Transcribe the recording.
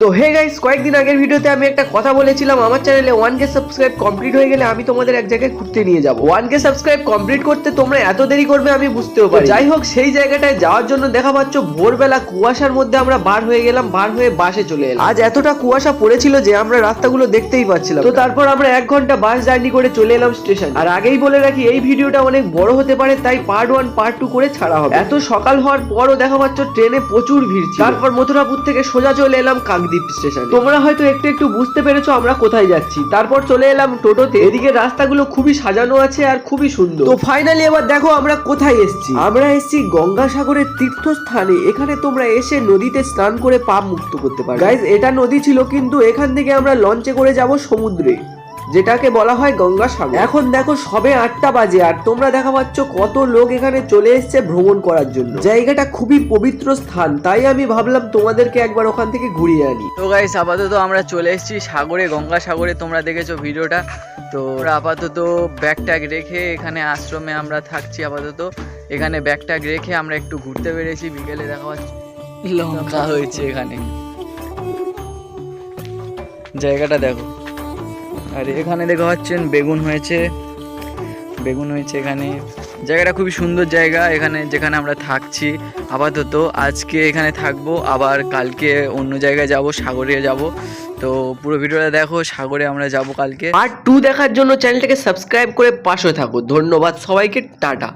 তো hey guys, কয়েকদিন আগের ভিডিওতে আমি একটা কথা বলেছিলাম আমার চ্যানেলে 1K সাবস্ক্রাইব কমপ্লিট হয়ে গেলে আমি তোমাদের এক জায়গায় ঘুরতে নিয়ে যাব। 1K সাবস্ক্রাইব কমপ্লিট করতে তোমরা এত দেরি করবে আমি বুঝতেও পারি। যাই হোক, সেই জায়গাটায় যাওয়ার জন্য দেখা পাচ্ছ ভোরবেলা কুয়াশার মধ্যে আমরা বার হয়ে গেলাম, বার হয়ে বাসে চলে এলাম। আজ এতটা কুয়াশা পড়েছিল যে আমরা রাস্তাগুলো দেখতেই পাচ্ছিলাম। তো তারপর আমরা 1 ঘন্টা বাস জার্নি করে চলে এলাম স্টেশন। আর আগেই বলে রাখি, এই ভিডিওটা অনেক বড় হতে পারে, তাই পার্ট 1 পার্ট 2 করে ছাড়া হবে। এত সকাল হওয়ার পরও দেখা পাচ্ছ ট্রেনে প্রচুর ভিড় ছিল। তারপর মথুরাপুর থেকে সোজা চলে এলাম কাকদ্বীপ স্টেশন। তোমরা হয়তো একটু একটু বুঝতে পেরেছো আমরা কোথায় যাচ্ছি। তারপর চলে এলাম টোটোতে। এদিকে রাস্তাগুলো খুবই সাজানো আছে আর খুবই সুন্দর। তো ফাইনালি এবার দেখো আমরা কোথায় এসেছি। আমরা এসেছি গঙ্গাসাগরের তীর্থস্থানে। এখানে তোমরা এসে নদীতে স্নান করে পাপ মুক্ত করতে পারো। গাইজ, এটা নদী ছিল, কিন্তু এখান থেকে আমরা লঞ্চে করে যাব সমুদ্রে, যেটাকে বলা হয় গঙ্গাসাগর। এখন দেখো সবে 8টা বাজে আর তোমরা দেখা পাচ্ছ কত লোক এখানে চলে এসেছে ভ্রমণ করার জন্য। জায়গাটা খুবই পবিত্র স্থান, তাই আমি ভাবলাম তোমাদেরকে একবার ওখান থেকে ঘুরিয়ে আনি। তো গাইস, আপাতত আমরা চলে এসেছি সাগরে, গঙ্গাসাগরে। তোমরা দেখেছো ভিডিওটা। তো আপাতত ব্যাগ ট্যাগ রেখে এখানে আশ্রমে আমরা থাকছি। আপাতত এখানে ব্যাগ ট্যাগ রেখে আমরা একটু ঘুরতে বেরিয়েছি। বিকেলে দেখা পাচ্ছি লঙ্কা হয়েছে এখানে, জায়গাটা দেখো। আর এখানে দেখা পাচ্ছেন বেগুন হয়েছে এখানে। জায়গাটা খুবই সুন্দর জায়গা এখানে, যেখানে আমরা থাকছি। আপাতত আজকে এখানে থাকবো, আবার কালকে অন্য জায়গায় যাব, সাগরে যাব। তো পুরো ভিডিওটা দেখো, সাগরে আমরা যাব কালকে। পার্ট 2 দেখার জন্য চ্যানেলটাকে সাবস্ক্রাইব করে পাশে থাকো। ধন্যবাদ সবাইকে, টাটা।